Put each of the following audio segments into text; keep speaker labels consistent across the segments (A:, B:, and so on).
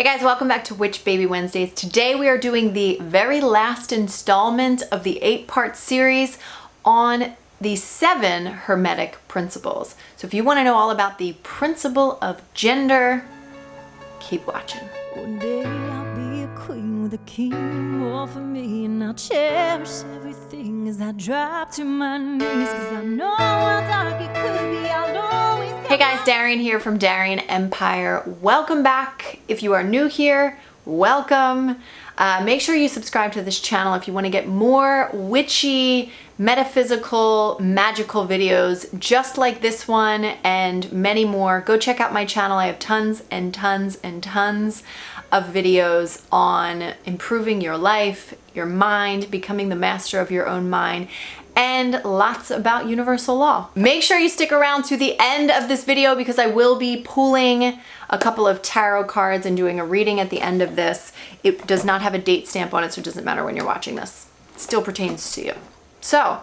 A: Hey guys, welcome back to Witch Baby Wednesdays. Today we are doing the very last installment of the 8-part series on the 7 Hermetic Principles. So if you want to know all about the principle of gender, keep watching.
B: One day I'll be a queen with a kingdom all for me, and I'll cherish everything as I drop to my knees, cause I know how dark it could be. I'll always.
A: Hey guys, Darian here from Darian Empire. Welcome back. If you are new here, welcome. Make sure you subscribe to this channel if you want to get more witchy, metaphysical, magical videos just like this one and many more. Go check out my channel. I have tons and tons and tons of videos on improving your life, your mind, becoming the master of your own mind, and lots about universal law. Make sure you stick around to the end of this video because I will be pulling a couple of tarot cards and doing a reading at the end of this. It does not have a date stamp on it, so it doesn't matter when you're watching this. It still pertains to you. So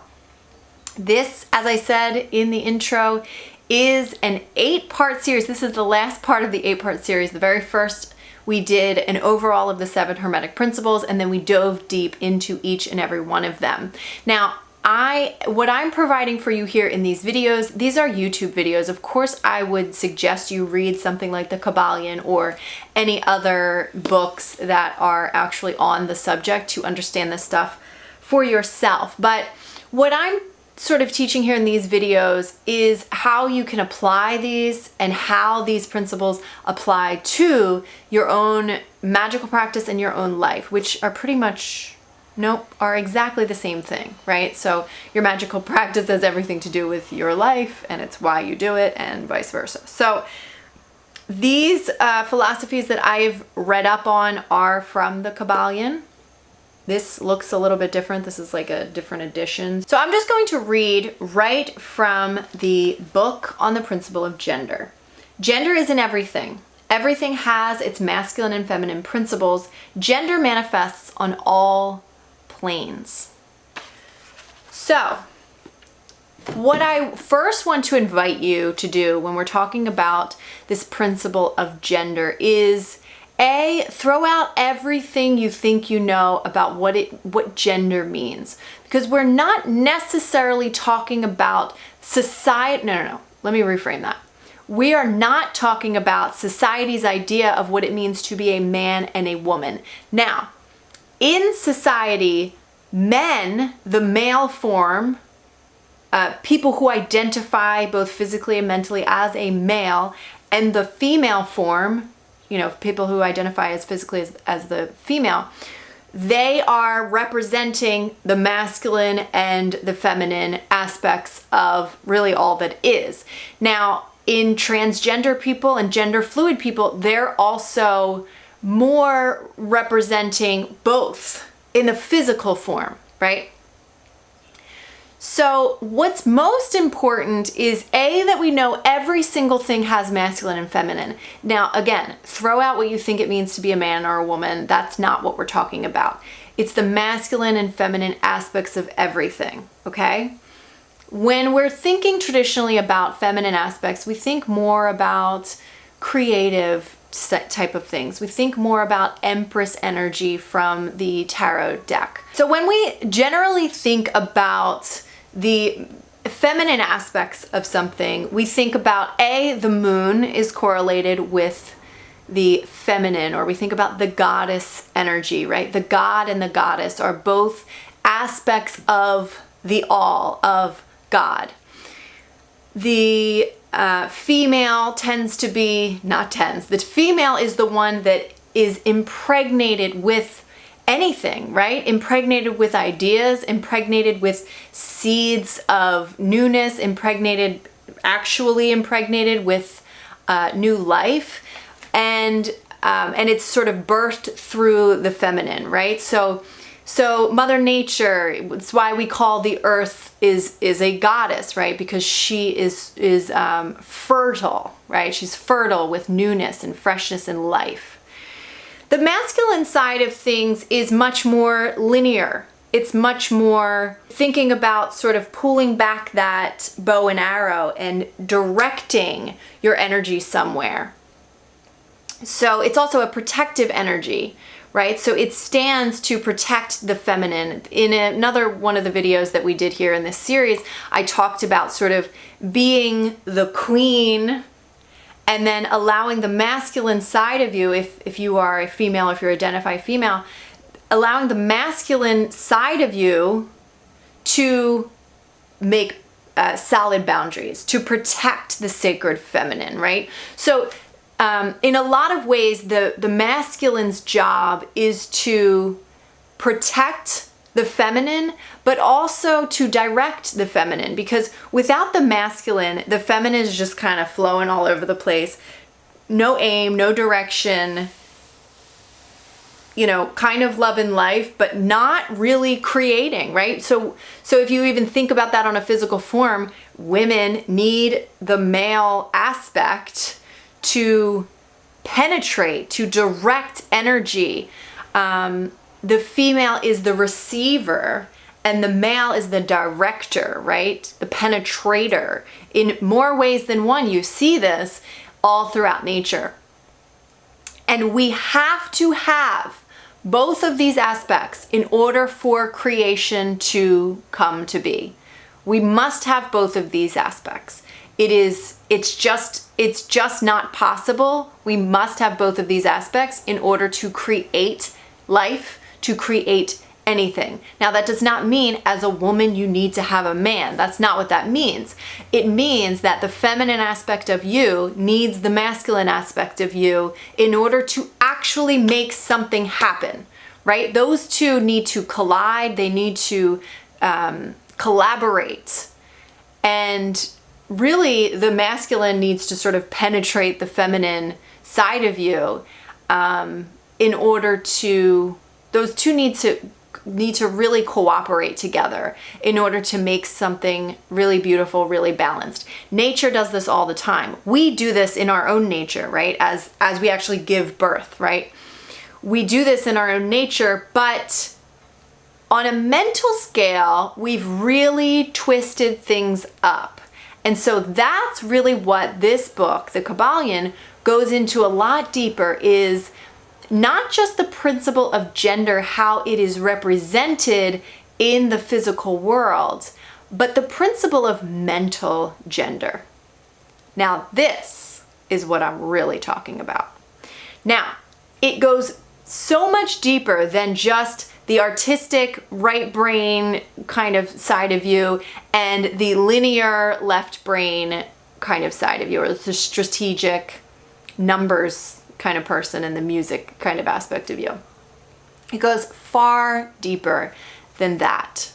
A: this, as I said in the intro, is an 8-part series. This is the last part of the 8-part series. The very first we did an overall of the 7 Hermetic Principles, and then we dove deep into each and every one of them. Now, what I'm providing for you here in these videos, these are YouTube videos. Of course, I would suggest you read something like the Kybalion or any other books that are actually on the subject to understand this stuff for yourself. But what I'm sort of teaching here in these videos is how you can apply these and how these principles apply to your own magical practice and your own life, which are pretty much are exactly the same thing, right? So your magical practice has everything to do with your life, and it's why you do it, and vice versa. So these philosophies that I've read up on are from the Kybalion. This looks a little bit different. This is like a different edition. So I'm just going to read right from the book on the principle of gender. Gender is in everything. Everything has its masculine and feminine principles. Gender manifests on all planes. So, what I first want to invite you to do when we're talking about this principle of gender is throw out everything you think you know about what gender means, because we're not necessarily talking about society. No. Let me reframe that. We are not talking about society's idea of what it means to be a man and a woman. Now, in society, men, the male form, people who identify both physically and mentally as a male, and the female form, people who identify as physically as the female, they are representing the masculine and the feminine aspects of really all that is. Now, in transgender people and gender fluid people, they're also more representing both in the physical form, right? So what's most important is that we know every single thing has masculine and feminine. Now, again, throw out what you think it means to be a man or a woman. That's not what we're talking about. It's the masculine and feminine aspects of everything, okay? When we're thinking traditionally about feminine aspects, we think more about creative type of things. We think more about Empress energy from the tarot deck. So when we generally think about the feminine aspects of something, we think about the moon is correlated with the feminine, or we think about the goddess energy, right? The god and the goddess are both aspects of the all, of God. The female tends to be, the female is the one that is impregnated with anything, right? Impregnated with ideas, impregnated with seeds of newness, actually impregnated with new life, and it's sort of birthed through the feminine, right? So Mother Nature, it's why we call the earth is a goddess, right? Because she is fertile, right? She's fertile with newness and freshness and life. The masculine side of things is much more linear. It's much more thinking about sort of pulling back that bow and arrow and directing your energy somewhere. So it's also a protective energy, right? So it stands to protect the feminine. In another one of the videos that we did here in this series, I talked about sort of being the queen and then allowing the masculine side of you, if you are a female, if you're identified female, allowing the masculine side of you to make solid boundaries, to protect the sacred feminine, right? So in a lot of ways, the masculine's job is to protect the feminine, but also to direct the feminine, because without the masculine, the feminine is just kind of flowing all over the place. No aim, no direction, you know, kind of love in life, but not really creating, right? So if you even think about that on a physical form, women need the male aspect to penetrate, to direct energy. The female is the receiver and the male is the director, right? The penetrator. In more ways than one, you see this all throughout nature. And we have to have both of these aspects in order for creation to come to be. We must have both of these aspects. It's just not possible. We must have both of these aspects in order to create life, to create anything. Now, that does not mean as a woman you need to have a man. That's not what that means. It means that the feminine aspect of you needs the masculine aspect of you in order to actually make something happen, right? Those two need to collide. They need to collaborate. And really, the masculine needs to sort of penetrate the feminine side of you in order to, those two need to really cooperate together in order to make something really beautiful, really balanced. Nature does this all the time. We do this in our own nature, right? As we actually give birth, right? We do this in our own nature, but on a mental scale, we've really twisted things up. And so that's really what this book, The Kybalion, goes into a lot deeper, is not just the principle of gender, how it is represented in the physical world, but the principle of mental gender. Now, this is what I'm really talking about. Now, it goes so much deeper than just the artistic right brain kind of side of you and the linear left brain kind of side of you, or the strategic numbers kind of person and the music kind of aspect of you. It goes far deeper than that.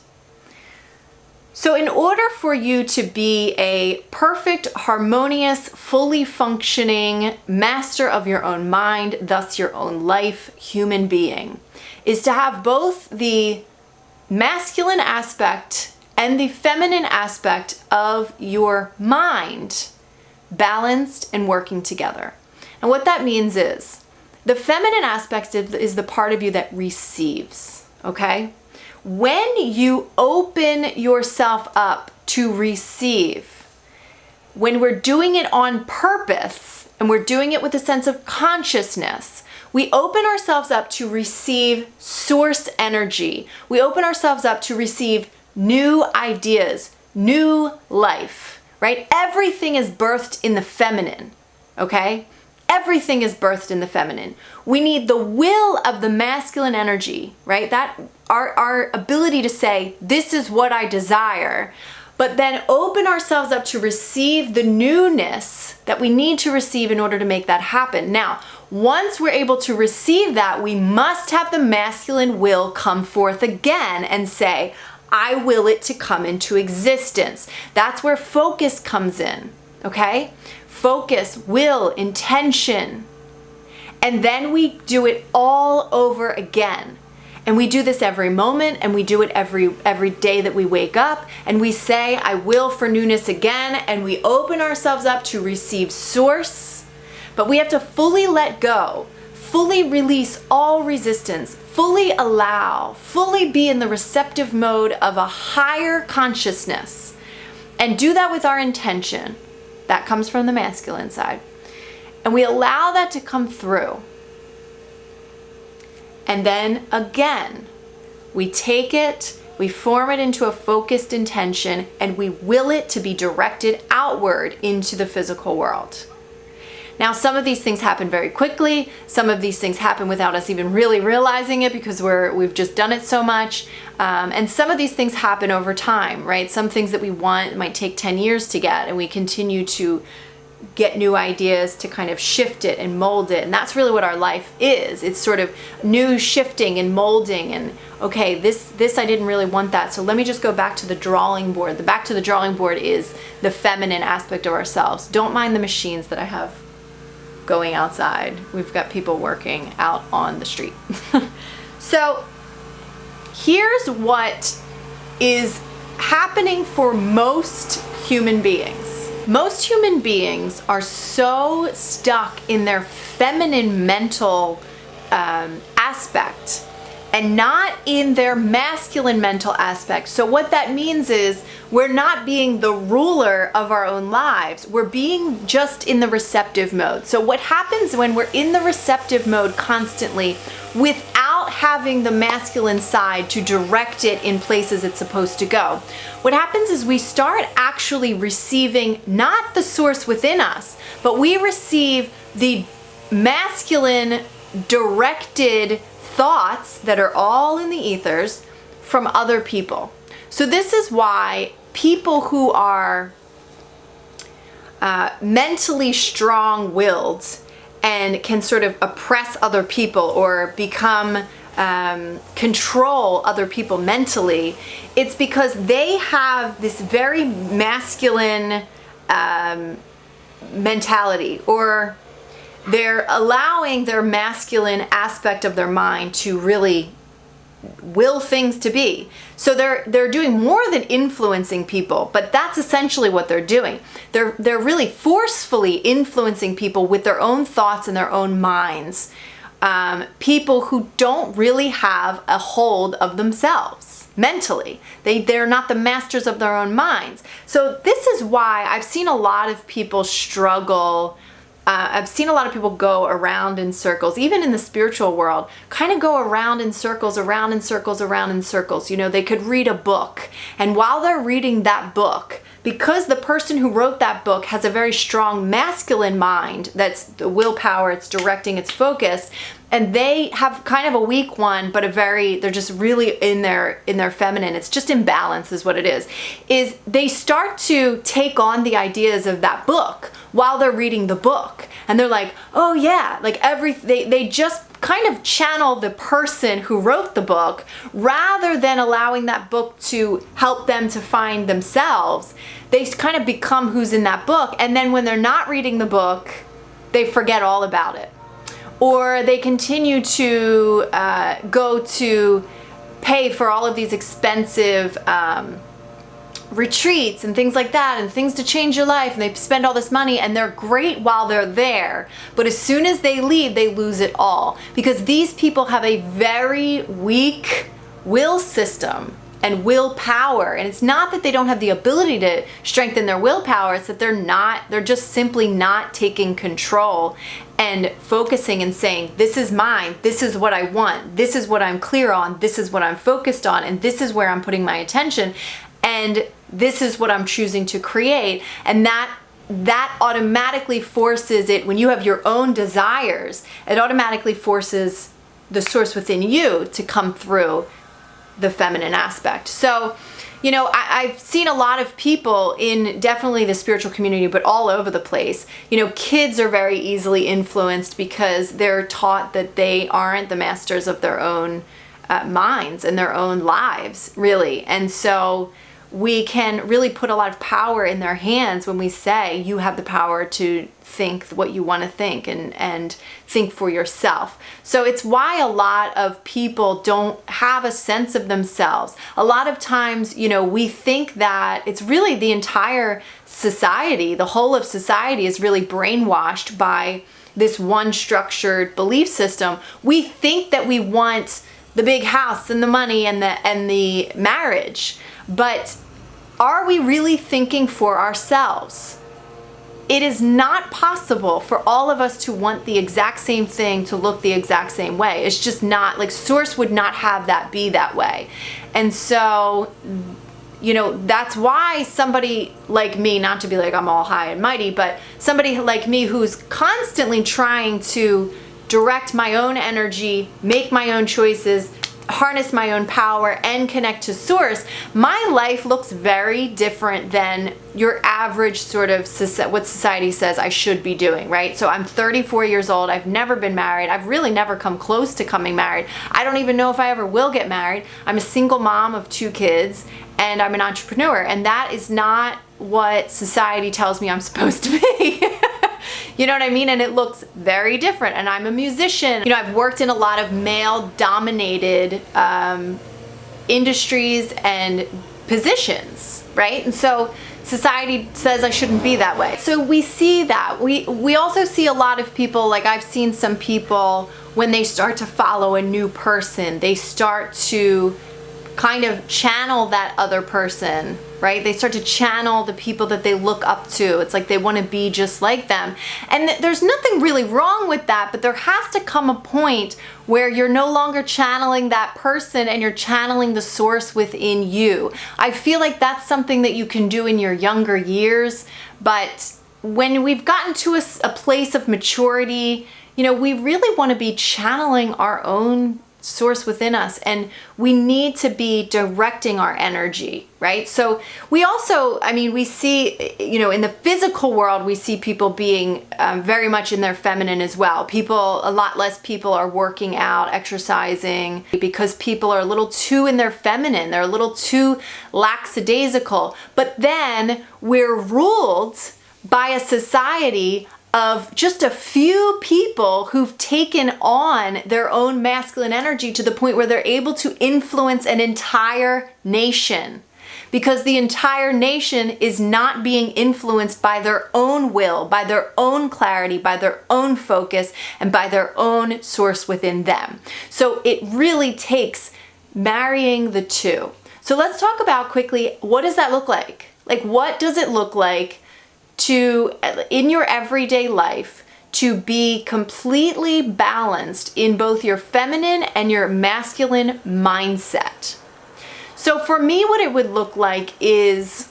A: So in order for you to be a perfect, harmonious, fully functioning master of your own mind, thus your own life, human being, is to have both the masculine aspect and the feminine aspect of your mind balanced and working together. And what that means is the feminine aspect is the part of you that receives, okay? When you open yourself up to receive, when we're doing it on purpose and we're doing it with a sense of consciousness, we open ourselves up to receive source energy. We open ourselves up to receive new ideas, new life, right? Everything is birthed in the feminine, okay? Everything is birthed in the feminine. We need the will of the masculine energy, right? That our ability to say, this is what I desire, but then open ourselves up to receive the newness that we need to receive in order to make that happen. Now, once we're able to receive that, we must have the masculine will come forth again and say, I will it to come into existence. That's where focus comes in, okay? Focus, will, intention. And then we do it all over again. And we do this every moment, and we do it every day that we wake up, and we say, I will for newness again, and we open ourselves up to receive source. But we have to fully let go, fully release all resistance, fully allow, fully be in the receptive mode of a higher consciousness, and do that with our intention. That comes from the masculine side. And we allow that to come through. And then again, we take it, we form it into a focused intention, and we will it to be directed outward into the physical world. Now, some of these things happen very quickly. Some of these things happen without us even really realizing it because we've just done it so much. And some of these things happen over time, right? Some things that we want might take 10 years to get, and we continue to get new ideas to kind of shift it and mold it. And that's really what our life is. It's sort of new shifting and molding and, okay, this I didn't really want that. So let me just go back to the drawing board. The back to the drawing board is the feminine aspect of ourselves. Don't mind the machines that I have going outside. We've got people working out on the street. So here's what is happening for most human beings. Most human beings are so stuck in their feminine mental aspect and not in their masculine mental aspect. So what that means is we're not being the ruler of our own lives. We're being just in the receptive mode. So what happens when we're in the receptive mode constantly without having the masculine side to direct it in places it's supposed to go? What happens is we start actually receiving not the source within us, but we receive the masculine directed thoughts that are all in the ethers from other people. So this is why people who are mentally strong-willed and can sort of oppress other people or become control other people mentally, it's because they have this very masculine mentality, or they're allowing their masculine aspect of their mind to really will things to be. So they're doing more than influencing people, but that's essentially what they're doing. They're really forcefully influencing people with their own thoughts and their own minds. People who don't really have a hold of themselves mentally. They're not the masters of their own minds. So this is why I've seen a lot of people struggle. I've seen a lot of people go around in circles, even in the spiritual world, kind of go around in circles, around in circles, around in circles. You know, they could read a book, and while they're reading that book, because the person who wrote that book has a very strong masculine mind, that's the willpower, it's directing, it's focused, and they have kind of a weak one, but they're just really in their feminine. It's just imbalance is what it is they start to take on the ideas of that book while they're reading the book. And they're like, oh yeah, like they just kind of channel the person who wrote the book rather than allowing that book to help them to find themselves. They kind of become who's in that book. And then when they're not reading the book, they forget all about it. Or they continue to go to pay for all of these expensive retreats and things like that, and things to change your life, and they spend all this money, and they're great while they're there, but as soon as they leave, they lose it all, because these people have a very weak will system and willpower. And it's not that they don't have the ability to strengthen their willpower, it's that they're just simply not taking control and focusing and saying, this is mine, this is what I want, this is what I'm clear on, this is what I'm focused on, and this is where I'm putting my attention, and this is what I'm choosing to create. And that automatically forces it, when you have your own desires, it automatically forces the source within you to come through the feminine aspect. So, you know, I've seen a lot of people in definitely the spiritual community, but all over the place. You know, kids are very easily influenced because they're taught that they aren't the masters of their own minds and their own lives, really. And so we can really put a lot of power in their hands when we say you have the power to think what you want to think and think for yourself. So it's why a lot of people don't have a sense of themselves. A lot of times, you know, we think that it's really the entire society, the whole of society is really brainwashed by this one structured belief system. We think that we want the big house and the money and the marriage, but are we really thinking for ourselves? it is not possible for all of us to want the exact same thing to look the exact same way. It's just not, like, source would not have that be that way. And so, you know, that's why somebody like me, not to be like I'm all high and mighty, but somebody like me who's constantly trying to direct my own energy, make my own choices, harness my own power, and connect to source, my life looks very different than your average sort of what society says I should be doing, right? So I'm 34 years old. I've never been married. I've really never come close to coming married. I don't even know if I ever will get married. I'm a single mom of 2 kids, and I'm an entrepreneur, and that is not what society tells me I'm supposed to be. You know what I mean? And it looks very different. And I'm a musician. You know, I've worked in a lot of male-dominated industries and positions, right? And so society says I shouldn't be that way. So we see that. We also see a lot of people, like I've seen some people, when they start to follow a new person, they start to kind of channel that other person, right? They start to channel the people that they look up to. It's like they want to be just like them. And there's nothing really wrong with that, but there has to come a point where you're no longer channeling that person and you're channeling the source within you. I feel like that's something that you can do in your younger years, but when we've gotten to a place of maturity, you know, we really want to be channeling our own source within us, and we need to be directing our energy, right? So we also, I mean, we see, you know, in the physical world, we see people being very much in their feminine as well. A lot less people are working out, exercising, because people are a little too in their feminine. They're a little too lackadaisical. But then we're ruled by a society of just a few people who've taken on their own masculine energy to the point where they're able to influence an entire nation, because the entire nation is not being influenced by their own will, by their own clarity, by their own focus, and by their own source within them. So it really takes marrying the two. So let's talk about quickly, what does that look like? Like, what does it look like to, in your everyday life, to be completely balanced in both your feminine and your masculine mindset? So for me, what it would look like is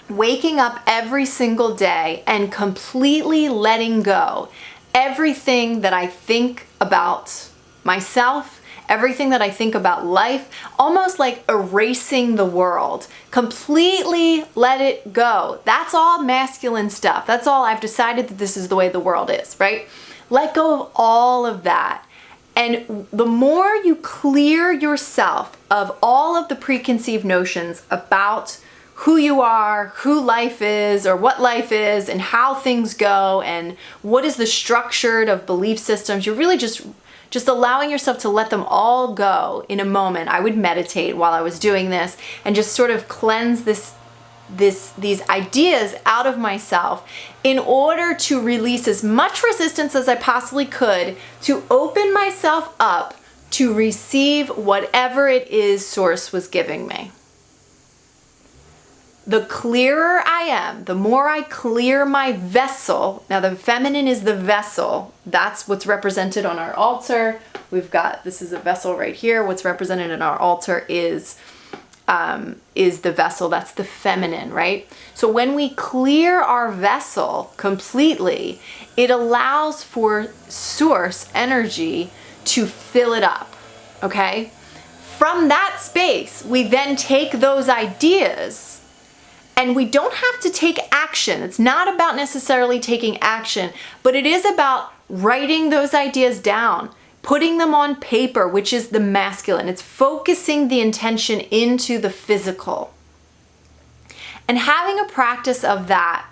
A: waking up every single day and completely letting go everything that I think about myself, everything that I think about life, almost like erasing the world. Completely let it go. That's all masculine stuff. That's all. I've decided that this is the way the world is, right? Let go of all of that. And the more you clear yourself of all of the preconceived notions about who you are, who life is, or what life is, and how things go, and what is the structure of belief systems, you're really just allowing yourself to let them all go in a moment. I would meditate while I was doing this and just sort of cleanse these ideas out of myself in order to release as much resistance as I possibly could to open myself up to receive whatever it is Source was giving me. The clearer I am, the more I clear my vessel. Now the feminine is the vessel. That's what's represented on our altar. This is a vessel right here. What's represented in our altar is the vessel. That's the feminine, right? So when we clear our vessel completely, it allows for source energy to fill it up, okay? From that space, we then take those ideas, and we don't have to take action. It's not about necessarily taking action, but it is about writing those ideas down, putting them on paper, which is the masculine. It's focusing the intention into the physical. And having a practice of that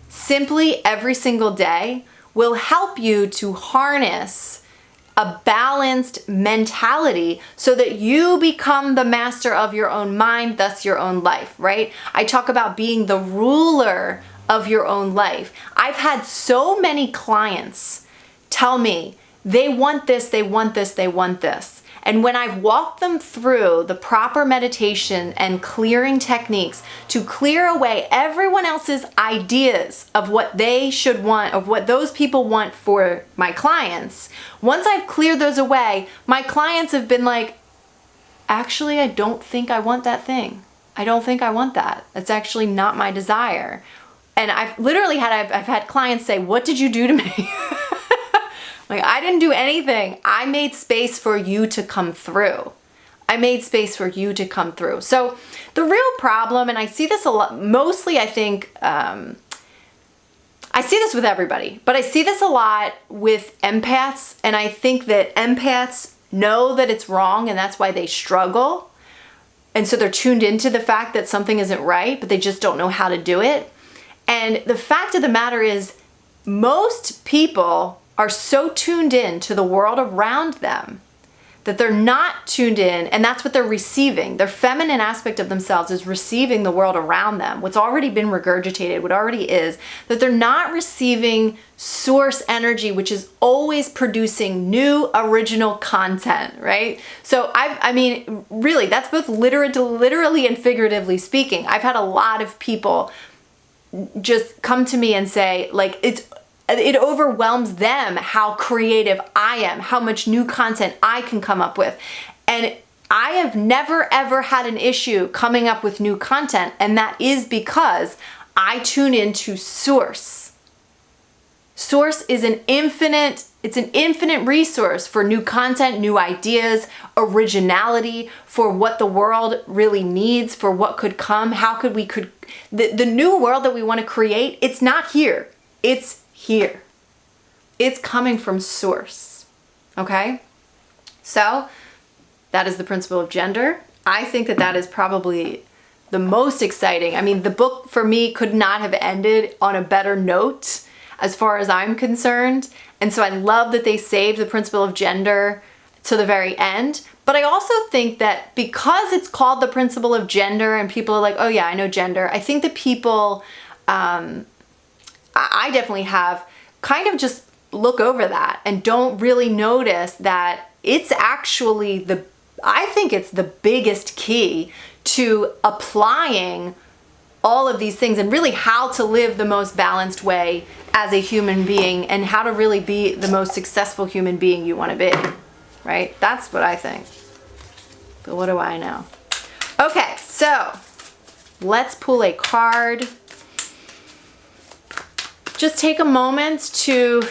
A: simply every single day will help you to harness a balanced mentality so that you become the master of your own mind, thus your own life, right? I talk about being the ruler of your own life. I've had so many clients tell me they want this, they want this, they want this. And when I've walked them through the proper meditation and clearing techniques to clear away everyone else's ideas of what they should want, of what those people want for my clients, once I've cleared those away, my clients have been like, actually, I don't think I want that thing. I don't think I want that. That's actually not my desire. And I've literally I've had clients say, what did you do to me? Like, I didn't do anything. I made space for you to come through. I made space for you to come through. So the real problem, and I see this a lot, mostly I think, I see this with everybody, but I see this a lot with empaths. And I think that empaths know that it's wrong and that's why they struggle. And so they're tuned into the fact that something isn't right, but they just don't know how to do it. And the fact of the matter is, most people are so tuned in to the world around them that they're not tuned in, and that's what they're receiving. Their feminine aspect of themselves is receiving the world around them, what's already been regurgitated, what already is, that they're not receiving source energy, which is always producing new original content, right? So I mean, really, that's both literally and figuratively speaking. I've had a lot of people just come to me and say, like, it overwhelms them how creative I am, how much new content I can come up with. And I have never ever had an issue coming up with new content, and that is because I tune into source. Source is an infinite resource for new content, new ideas, originality, for what the world really needs, for what could come, the new world that we want to create, it's not here. It's here. It's coming from source. Okay? So that is the principle of gender. I think that is probably the most exciting. I mean, the book for me could not have ended on a better note as far as I'm concerned. And so I love that they saved the principle of gender to the very end. But I also think that because it's called the principle of gender and people are like, oh yeah, I know gender, I think that people, I definitely have kind of just look over that and don't really notice that it's actually I think it's the biggest key to applying all of these things and really how to live the most balanced way as a human being and how to really be the most successful human being you want to be, right? That's what I think. But what do I know? Okay, so let's pull a card. Just take a moment you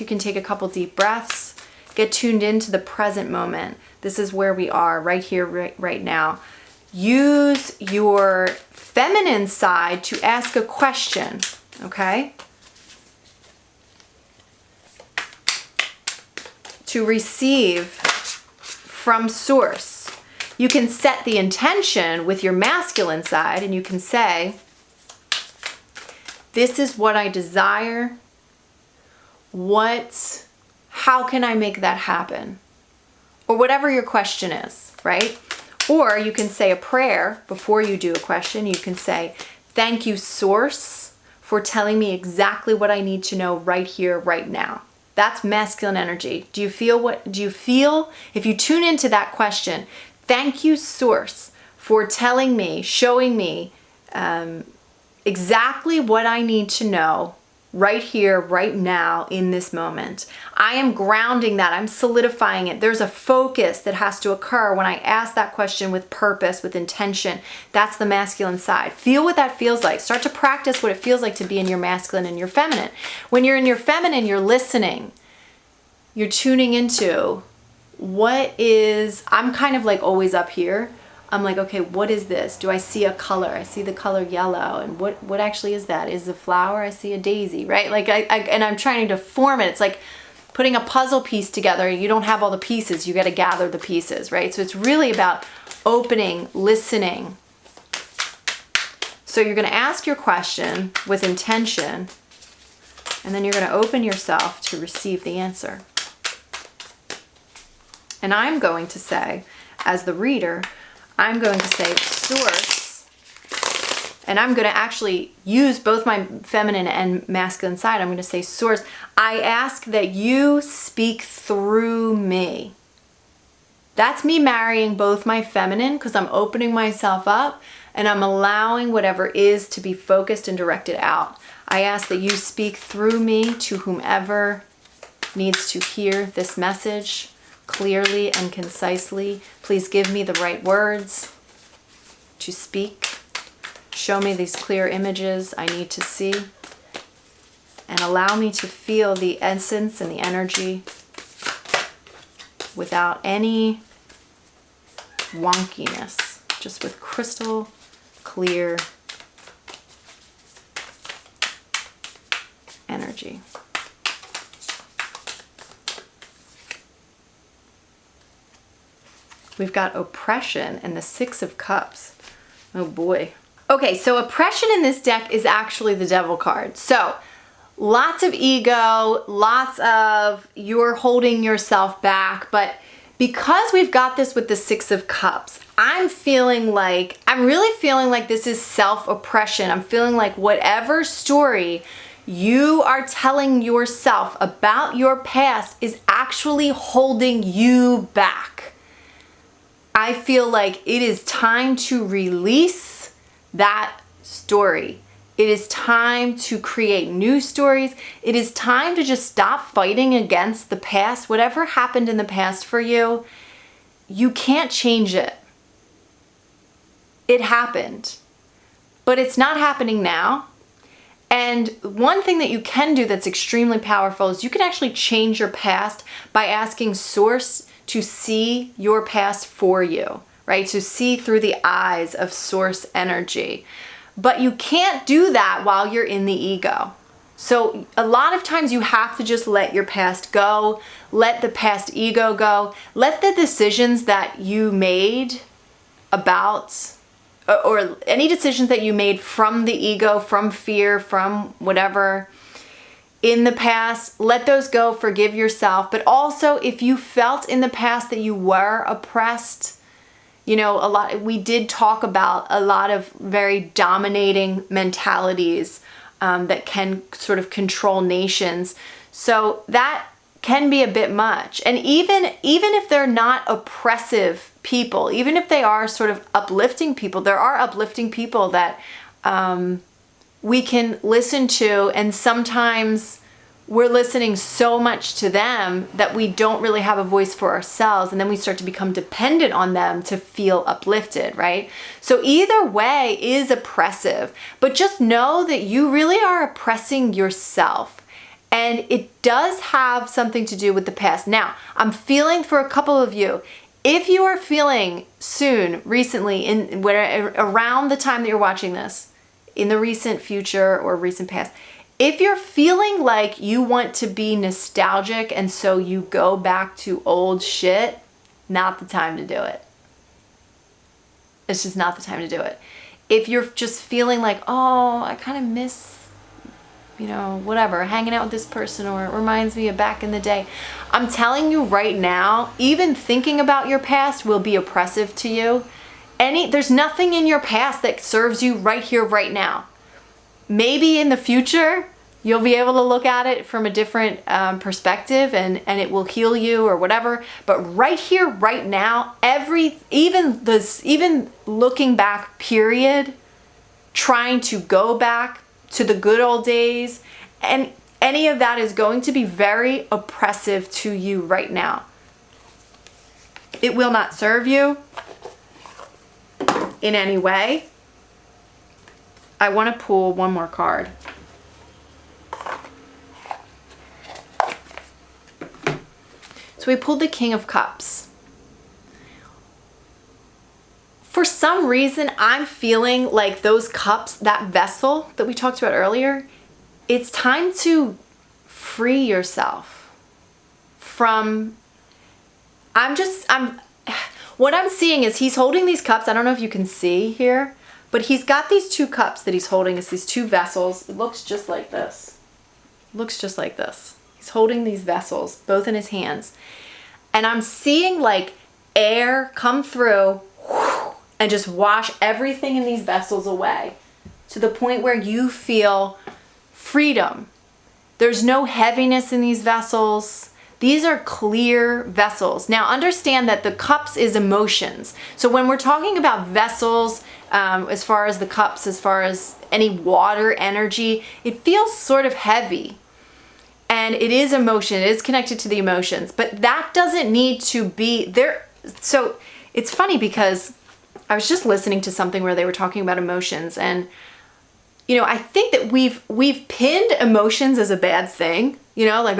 A: can take a couple deep breaths, get tuned into the present moment. This is where we are, right here, right now. Use your feminine side to ask a question, okay? To receive from source. You can set the intention with your masculine side and you can say, this is what I desire. How can I make that happen? Or whatever your question is, right? Or you can say a prayer before you do a question. You can say, thank you, source, for telling me exactly what I need to know right here, right now. That's masculine energy. Do you feel if you tune into that question, thank you, source, for telling me, showing me exactly what I need to know right here, right now, in this moment. I am grounding that. I'm solidifying it. There's a focus that has to occur when I ask that question with purpose, with intention. That's the masculine side. Feel what that feels like. Start to practice what it feels like to be in your masculine and your feminine. When you're in your feminine, you're listening. You're tuning into I'm kind of like always up here. I'm like, okay, what is this? Do I see a color? I see the color yellow. And what actually is that? Is the flower? I see a daisy, right? Like and I'm trying to form it. It's like putting a puzzle piece together. You don't have all the pieces. You got to gather the pieces, right? So it's really about opening, listening. So you're going to ask your question with intention, and then you're going to open yourself to receive the answer. And I'm going to say, as the reader, I'm going to say source, and I'm going to actually use both my feminine and masculine side. I'm going to say source. I ask that you speak through me. That's me marrying both my feminine, because I'm opening myself up and I'm allowing whatever is to be focused and directed out. I ask that you speak through me to whomever needs to hear this message clearly and concisely. Please give me the right words to speak. Show me these clear images I need to see, and allow me to feel the essence and the energy without any wonkiness, just with crystal clear energy. We've got oppression and the Six of Cups. Oh boy. Okay, so oppression in this deck is actually the Devil card. So lots of ego, lots of you're holding yourself back, but because we've got this with the Six of Cups, I'm really feeling like this is self-oppression. I'm feeling like whatever story you are telling yourself about your past is actually holding you back. I feel like it is time to release that story. It is time to create new stories. It is time to just stop fighting against the past. Whatever happened in the past for you, you can't change it. It happened, but it's not happening now. And one thing that you can do that's extremely powerful is you can actually change your past by asking Source to see your past for you, right? To see through the eyes of Source energy. But you can't do that while you're in the ego. So a lot of times you have to just let your past go, let the past ego go, let the decisions that you made about, or any decisions that you made from the ego, from fear, from whatever in the past, let those go, forgive yourself. But also, if you felt in the past that you were oppressed, you know, we did talk about a lot of very dominating mentalities that can sort of control nations. So that can be a bit much. And even if they're not oppressive people, even if they are sort of uplifting people, there are uplifting people that we can listen to, and sometimes we're listening so much to them that we don't really have a voice for ourselves, and then we start to become dependent on them to feel uplifted, right? So either way is oppressive, but just know that you really are oppressing yourself, and it does have something to do with the past. Now, I'm feeling for a couple of you, if you are feeling recently, around the time that you're watching this, in the recent future or recent past, if you're feeling like you want to be nostalgic and so you go back to old shit, not the time to do it. It's just not the time to do it. If you're just feeling like, oh, I kind of miss, whatever, hanging out with this person, or it reminds me of back in the day, I'm telling you right now, even thinking about your past will be oppressive to you. There's nothing in your past that serves you right here, right now. Maybe in the future, you'll be able to look at it from a different perspective, and it will heal you or whatever. But right here, right now, even looking back, period, trying to go back to the good old days, and any of that is going to be very oppressive to you right now. It will not serve you in any way. I want to pull one more card. So we pulled the King of Cups. For some reason, I'm feeling like those cups, that vessel that we talked about earlier, it's time to free yourself from, what I'm seeing is he's holding these cups. I don't know if you can see here, but he's got these two cups that he's holding. It's these two vessels. It looks just like this. He's holding these vessels, both in his hands. And I'm seeing like air come through and just wash everything in these vessels away to the point where you feel freedom. There's no heaviness in these vessels. These are clear vessels. Now understand that the cups is emotions. So when we're talking about vessels, as far as the cups, as far as any water energy, it feels sort of heavy. And it is emotion, it is connected to the emotions, but that doesn't need to be there. So it's funny because I was just listening to something where they were talking about emotions, and you know, I think that we've pinned emotions as a bad thing. You know, like,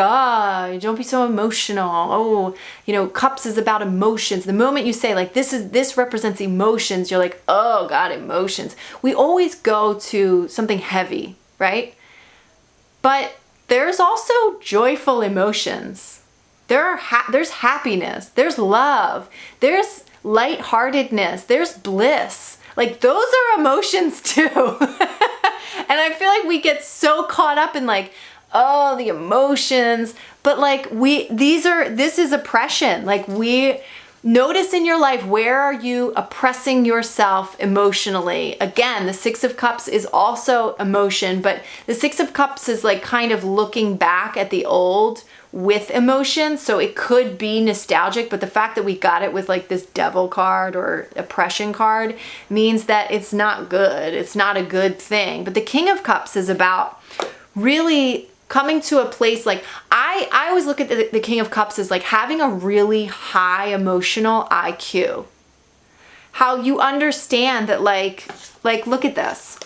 A: don't be so emotional. Oh, you know, cups is about emotions. The moment you say like this represents emotions, you're like, oh God, emotions. We always go to something heavy, right? But there's also joyful emotions. There's happiness, there's love, there's lightheartedness, there's bliss. Like those are emotions too. And I feel like we get so caught up in like, oh, the emotions, but like this is oppression. Like we notice in your life, where are you oppressing yourself emotionally? Again, the Six of Cups is also emotion, but the Six of Cups is like kind of looking back at the old with emotion. So it could be nostalgic, but the fact that we got it with like this devil card or oppression card means that it's not good. It's not a good thing. But the King of Cups is about really coming to a place like, I always look at the King of Cups as like having a really high emotional IQ. How you understand that like look at this.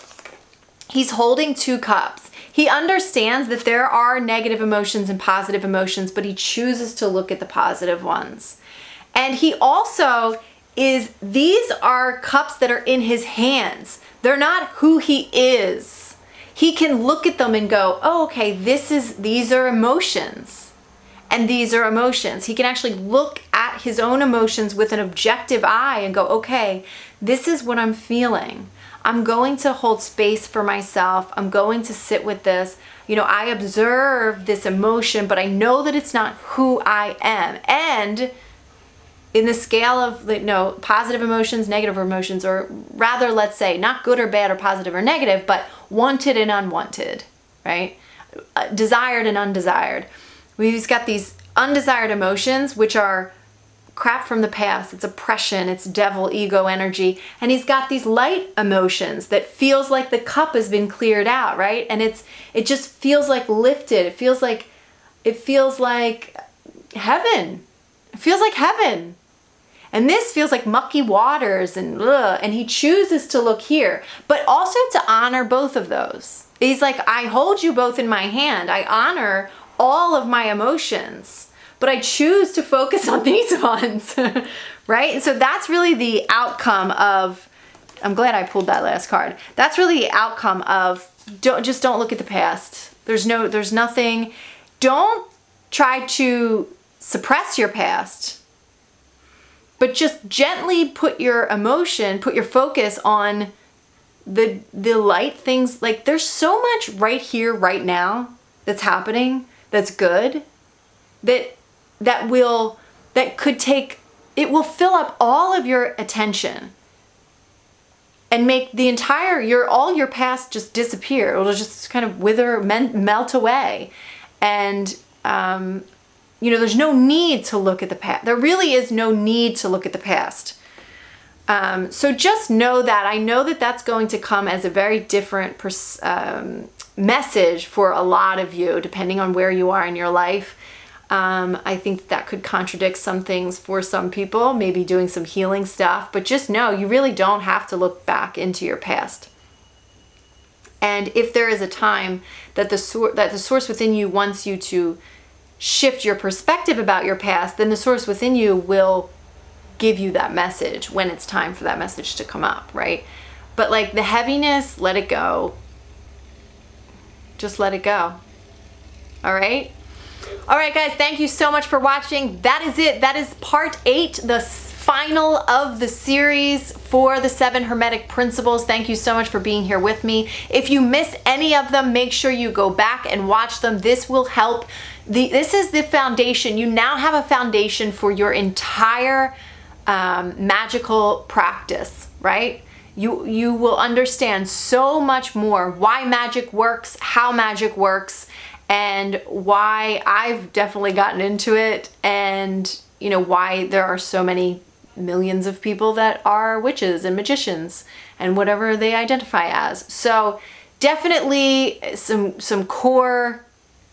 A: He's holding two cups. He understands that there are negative emotions and positive emotions, but he chooses to look at the positive ones. And he also these are cups that are in his hands. They're not who he is. He can look at them and go, oh, okay, these are emotions. And these are emotions. He can actually look at his own emotions with an objective eye and go, okay, this is what I'm feeling. I'm going to hold space for myself. I'm going to sit with this. You know, I observe this emotion, but I know that it's not who I am. And in the scale of positive emotions, negative emotions, or rather, let's say not good or bad or positive or negative, but wanted and unwanted, right? Desired and undesired. We've got these undesired emotions, which are crap from the past. It's oppression, it's devil, ego energy. And he's got these light emotions that feels like the cup has been cleared out, right? And it just feels like lifted. It feels like heaven. It feels like heaven. And this feels like mucky waters and he chooses to look here, but also to honor both of those. He's like, I hold you both in my hand. I honor all of my emotions, but I choose to focus on these ones, right? And so that's really the outcome of, I'm glad I pulled that last card. That's really the outcome of, don't look at the past. There's nothing, don't try to suppress your past. But just gently put your focus on the light things. Like there's so much right here, right now that's happening, that's good, it will fill up all of your attention and make all your past just disappear. It'll just kind of melt away. And, there's no need to look at the past. There really is no need to look at the past. So just know that. I know that that's going to come as a very different message for a lot of you, depending on where you are in your life. I think that could contradict some things for some people, maybe doing some healing stuff. But just know, you really don't have to look back into your past. And if there is a time that the source within you wants you to shift your perspective about your past, then the source within you will give you that message when it's time for that message to come up, right? But like the heaviness, let it go. Just let it go. All right? All right, guys, thank you so much for watching. That is it. That is part 8, the final of the series for the 7 Hermetic Principles. Thank you so much for being here with me. If you miss any of them, make sure you go back and watch them. This will help. This is the foundation. You now have a foundation for your entire magical practice, right? You will understand so much more why magic works, how magic works, and why I've definitely gotten into it, and why there are so many millions of people that are witches and magicians and whatever they identify as. So definitely some core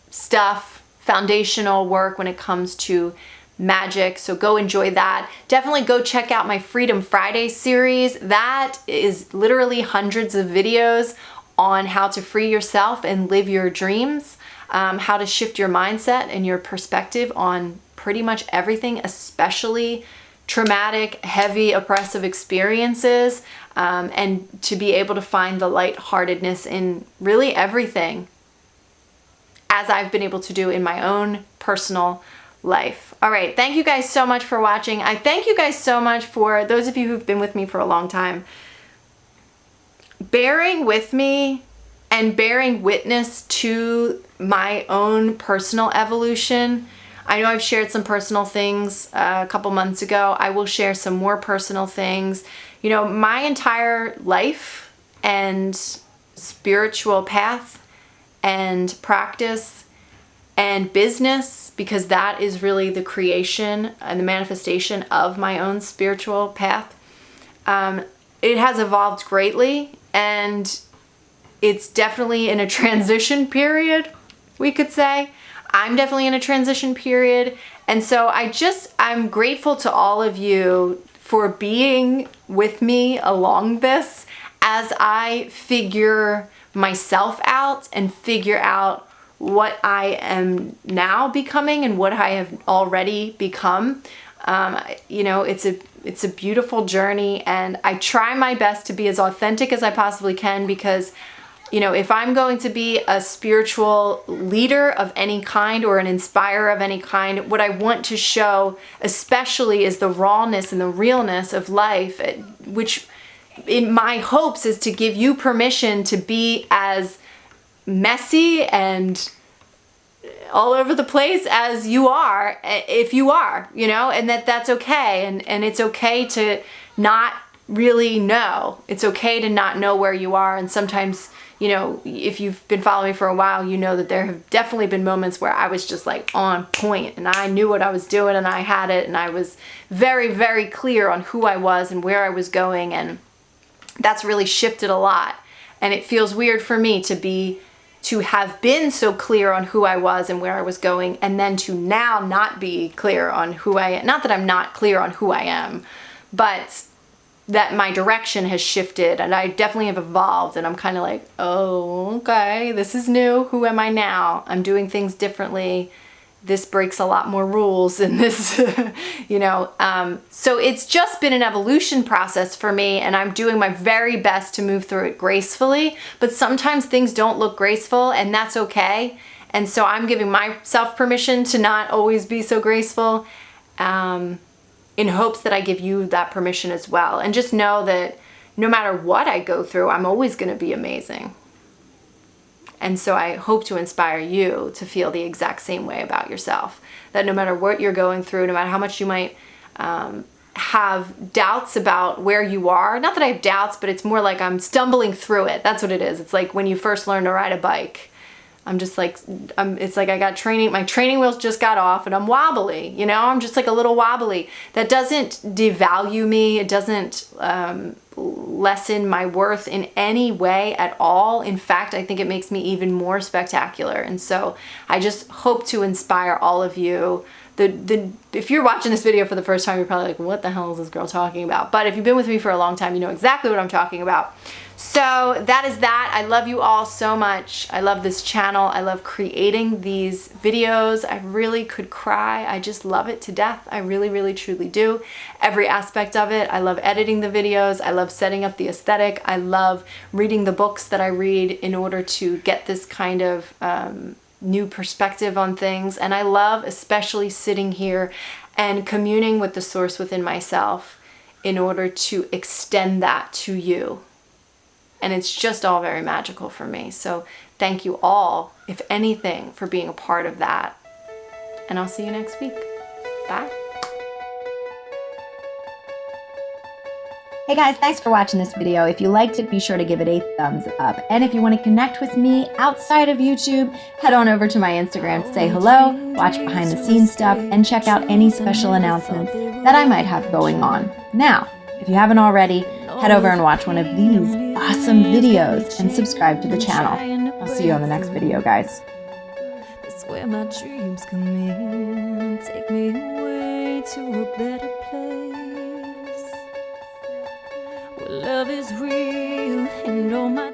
A: stuff, foundational work when it comes to magic. So go enjoy that. Definitely go check out my Freedom Friday series. That is literally hundreds of videos on how to free yourself and live your dreams, how to shift your mindset and your perspective on pretty much everything, especially traumatic, heavy, oppressive experiences, and to be able to find the lightheartedness in really everything, as I've been able to do in my own personal life. All right, thank you guys so much for watching. I thank you guys so much for those of you who've been with me for a long time, bearing with me and bearing witness to my own personal evolution. I know I've shared some personal things a couple months ago. I will share some more personal things. My entire life and spiritual path and practice and business, because that is really the creation and the manifestation of my own spiritual path. It has evolved greatly, and it's definitely in a transition period, we could say. I'm definitely in a transition period. And so I'm grateful to all of you for being with me along this as I figure myself out and figure out what I am now becoming and what I have already become. It's a beautiful journey, and I try my best to be as authentic as I possibly can, because if I'm going to be a spiritual leader of any kind or an inspirer of any kind, what I want to show especially is the rawness and the realness of life, which in my hopes is to give you permission to be as messy and all over the place as you are, if you are, and that's okay. And it's okay to not really know. It's okay to not know where you are. And sometimes, if you've been following me for a while, you know that there have definitely been moments where I was just like on point and I knew what I was doing and I had it, and I was very, very clear on who I was and where I was going. And that's really shifted a lot. And it feels weird for me to have been so clear on who I was and where I was going, and then to now not be clear on who I am. Not that I'm not clear on who I am, but that my direction has shifted, and I definitely have evolved, and I'm kind of like, oh, okay, this is new. Who am I now? I'm doing things differently. This breaks a lot more rules in this, so it's just been an evolution process for me, and I'm doing my very best to move through it gracefully, but sometimes things don't look graceful, and that's okay. And so I'm giving myself permission to not always be so graceful, in hopes that I give you that permission as well. And just know that no matter what I go through, I'm always going to be amazing. And so I hope to inspire you to feel the exact same way about yourself. That no matter what you're going through, no matter how much you might have doubts about where you are, not that I have doubts, but it's more like I'm stumbling through it. That's what it is. It's like when you first learn to ride a bike. I'm just like, it's like I got training, my training wheels just got off and I'm wobbly, I'm just like a little wobbly. That doesn't devalue me. It doesn't lessen my worth in any way at all. In fact, I think it makes me even more spectacular. And so I just hope to inspire all of you. If you're watching this video for the first time, you're probably like, what the hell is this girl talking about? But if you've been with me for a long time, you know exactly what I'm talking about. So that is that. I love you all so much. I love this channel. I love creating these videos. I really could cry. I just love it to death. I really, really, truly do. Every aspect of it. I love editing the videos. I love setting up the aesthetic. I love reading the books that I read in order to get this kind of new perspective on things. And I love especially sitting here and communing with the source within myself in order to extend that to you. And it's just all very magical for me. So thank you all, if anything, for being a part of that. And I'll see you next week. Bye. Hey guys, thanks for watching this video. If you liked it, be sure to give it a thumbs up. And if you want to connect with me outside of YouTube, head on over to my Instagram to say hello, watch behind the scenes stuff, and check out any special announcements that I might have going on. Now, if you haven't already, head over and watch one of these awesome videos and subscribe to the channel. I'll see you on the next video, guys.
B: That's where my dreams come in and take me away to a better place where love is real and all my